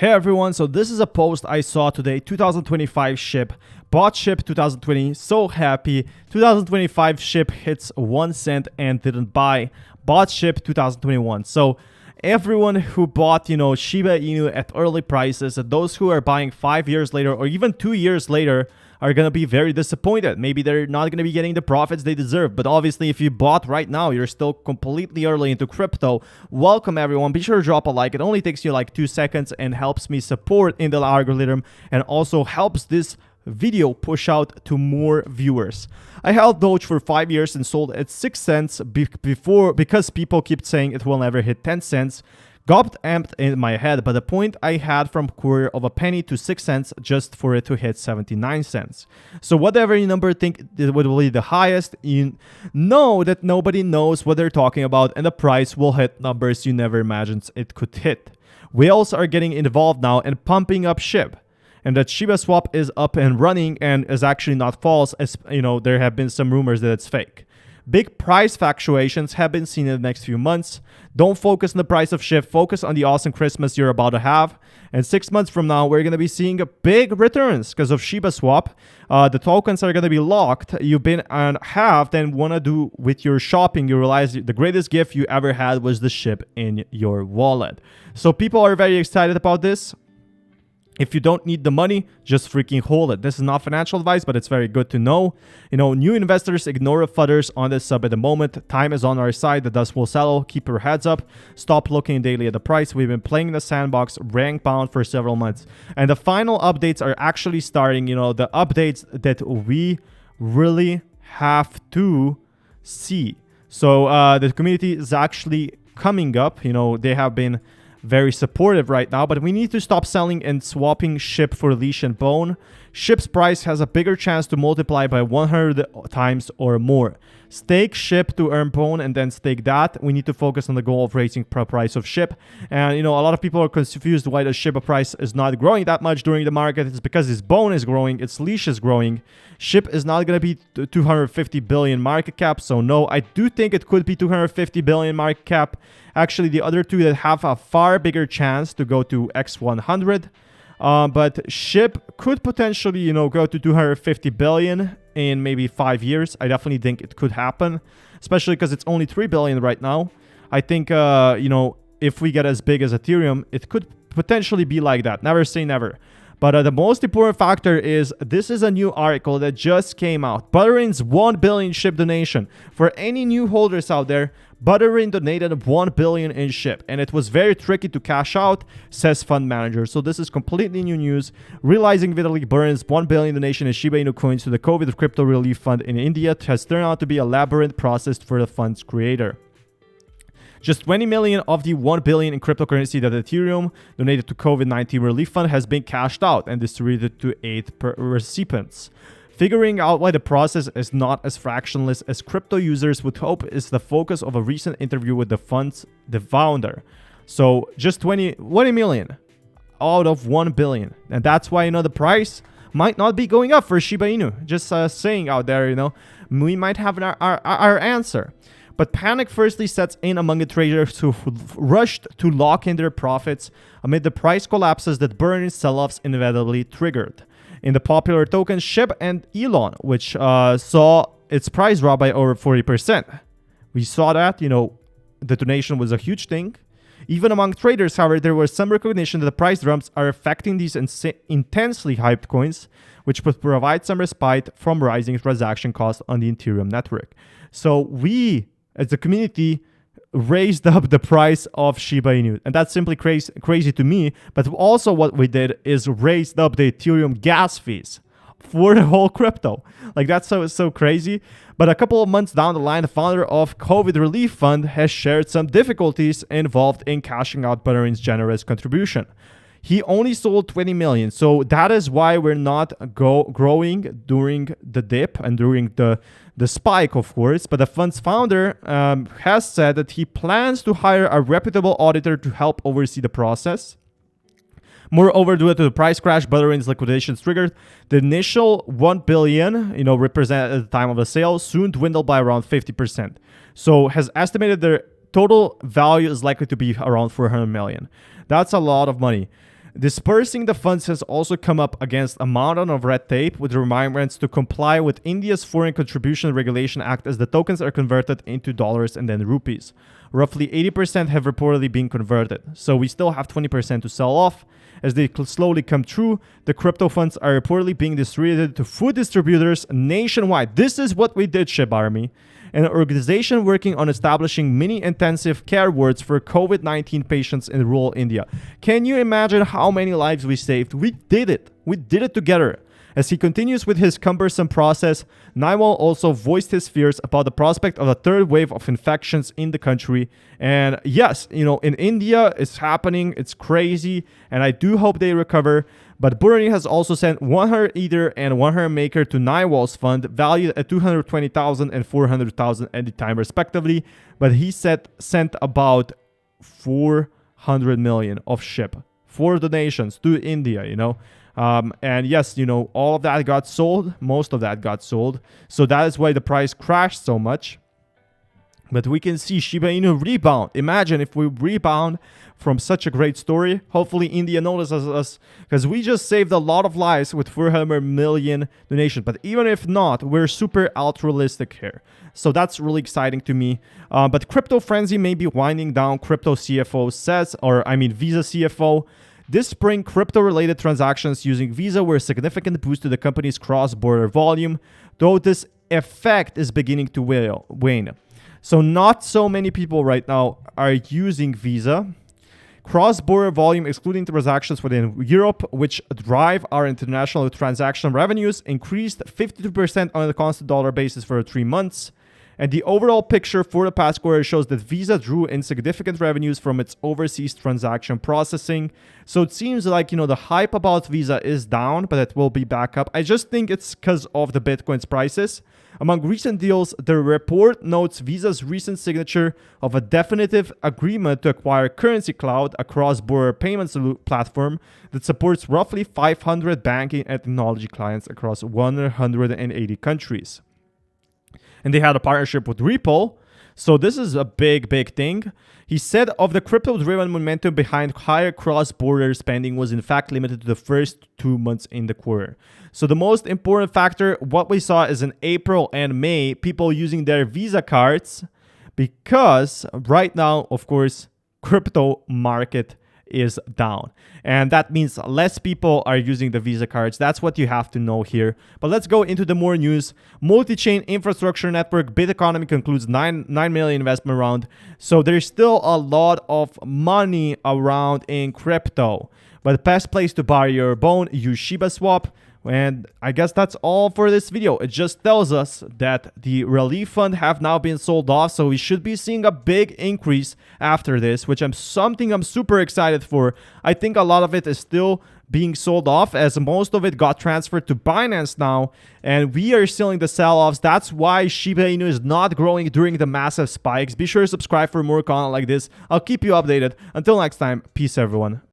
Hey everyone, so this is a post I saw today, 2025 SHIB. Bought SHIB 2020, so happy. 2025 SHIB hits 1 cent and didn't buy. Bought SHIB 2021. So everyone who bought, SHIBA INU at early prices, and those who are buying 5 years later or even 2 years later are going to be very disappointed. Maybe they're not going to be getting the profits they deserve. But obviously, if you bought right now, you're still completely early into crypto. Welcome, everyone. Be sure to drop a like. It only takes you like 2 seconds and helps me support in the algorithm and also helps this video push out to more viewers. I held Doge for 5 years and sold at 6 cents before because people keep saying it will never hit 10 cents. Got amped in my head, but the point I had from quarter of a penny to 6 cents just for it to hit 79 cents. So whatever you number think would be the highest, you know that nobody knows what they're talking about and the price will hit numbers you never imagined it could hit. Whales are getting involved now and pumping up SHIB. And that SHIBA swap is up and running and is actually not false, as there have been some rumors that it's fake. Big price fluctuations have been seen in the next few months. Don't focus on the price of SHIB, focus on the awesome Christmas you're about to have. And 6 months from now, we're going to be seeing big returns because of SHIBA swap. The tokens are going to be locked. You've been and have then want to do with your shopping. You realize the greatest gift you ever had was the SHIB in your wallet. So people are very excited about this. If you don't need the money, just freaking hold it. This is not financial advice, but it's very good to know. New investors ignore fudders on this sub at the moment. Time is on our side. The dust will settle. Keep your heads up. Stop looking daily at the price. We've been playing the sandbox rank bound for several months. And the final updates are actually starting, the updates that we really have to see. So the community is actually coming up. They have been very supportive right now, but we need to stop selling and swapping SHIB for leash and bone. SHIB's price has a bigger chance to multiply by 100 times or more. Stake SHIB to earn bone and then stake that. We need to focus on the goal of raising the price of SHIB. And a lot of people are confused why the SHIB price is not growing that much during the market. It's because its bone is growing, its leash is growing. SHIB is not going to be 250 billion market cap, so no, I do think it could be 250 billion market cap. Actually, the other two that have a far bigger chance to go to X100. But SHIB could potentially, go to 250 billion in maybe 5 years. I definitely think it could happen, especially because it's only 3 billion right now. I think, if we get as big as Ethereum, it could potentially be like that. Never say never. But the most important factor is this is a new article that just came out. Butterin's 1 billion SHIB donation. For any new holders out there, Butterin donated 1 billion in SHIB, and it was very tricky to cash out, says fund manager. So this is completely new news. Realizing Vitalik Butterin's 1 billion donation in SHIBA INU coins to the COVID crypto relief fund in India has turned out to be a labyrinth process for the fund's creator. Just 20 million of the 1 billion in cryptocurrency that Ethereum donated to COVID-19 relief fund has been cashed out and distributed to 8 recipients. Figuring out why the process is not as fractionless as crypto users would hope is the focus of a recent interview with the founder. So just 20 million out of 1 billion. And that's why, the price might not be going up for SHIBA INU. Just saying out there, we might have our answer. But panic firstly sets in among the traders who rushed to lock in their profits amid the price collapses that Butterin sell-offs inevitably triggered. In the popular tokens SHIB and Elon, which saw its price drop by over 40%. We saw that, the donation was a huge thing. Even among traders, however, there was some recognition that the price drops are affecting these intensely hyped coins, which would provide some respite from rising transaction costs on the Ethereum network. So we, as a community, raised up the price of SHIBA INU, and that's simply crazy to me. But also what we did is raised up the Ethereum gas fees for the whole crypto. Like, that's so crazy. But a couple of months down the line, the founder of COVID Relief Fund has shared some difficulties involved in cashing out Butterin's generous contribution. He only sold 20 million, so that is why we're not growing during the dip and during the spike, of course. But the fund's founder has said that he plans to hire a reputable auditor to help oversee the process. Moreover, due to the price crash Butterin's liquidations triggered, the initial 1 billion, represented at the time of the sale, soon dwindled by around 50%. So has estimated their total value is likely to be around 400 million. That's a lot of money. Dispersing the funds has also come up against a mountain of red tape with requirements to comply with India's Foreign Contribution Regulation Act as the tokens are converted into dollars and then rupees. Roughly 80% have reportedly been converted, so we still have 20% to sell off. As they slowly come true, the crypto funds are reportedly being distributed to food distributors nationwide. This is what we did, SHIB Army. An organization working on establishing mini intensive care wards for COVID-19 patients in rural India. Can you imagine how many lives we saved? We did it. We did it together. As he continues with his cumbersome process, Naiwal also voiced his fears about the prospect of a third wave of infections in the country. And yes, in India, it's happening. It's crazy. And I do hope they recover. But Burani has also sent 100 Ether and 100 Maker to Naiwal's fund, valued at 220,000 and 400,000 at the time, respectively. But he sent about 400 million of SHIB for donations to India, and yes, all of that got sold. Most of that got sold. So that is why the price crashed so much. But we can see Shiba Inu rebound. Imagine if we rebound from such a great story. Hopefully India notices us, because we just saved a lot of lives with 400 million donations. But even if not, we're super altruistic here. So that's really exciting to me. But crypto frenzy may be winding down, crypto CFO says, Visa CFO. This spring, crypto-related transactions using Visa were a significant boost to the company's cross-border volume, though this effect is beginning to wane. So not so many people right now are using Visa. Cross-border volume, excluding transactions within Europe, which drive our international transaction revenues, increased 52% on a constant dollar basis for 3 months. And the overall picture for the past quarter shows that Visa drew in significant revenues from its overseas transaction processing. So it seems like, the hype about Visa is down, but it will be back up. I just think it's because of the Bitcoin's prices. Among recent deals, the report notes Visa's recent signature of a definitive agreement to acquire Currency Cloud, a cross-border payments platform that supports roughly 500 banking and technology clients across 180 countries. And they had a partnership with Ripple. So this is a big thing. He said of the crypto-driven momentum behind higher cross-border spending was in fact limited to the first 2 months in the quarter. So the most important factor, what we saw is in April and May, people using their Visa cards, because right now, of course, crypto market is down. And that means less people are using the Visa cards. That's what you have to know here. But let's go into the more news. Multi-chain infrastructure network Biteconomy concludes 9 million investment round. So there's still a lot of money around in crypto. But the best place to buy your bone, use SHIBA Swap. And I guess that's all for this video. It just tells us that the relief fund have now been sold off, so we should be seeing a big increase after this, which I'm super excited for. I think a lot of it is still being sold off, as most of it got transferred to Binance now, and we are selling the sell-offs. That's why Shiba Inu is not growing during the massive spikes. Be sure to subscribe for more content like this. I'll keep you updated. Until next time, peace everyone.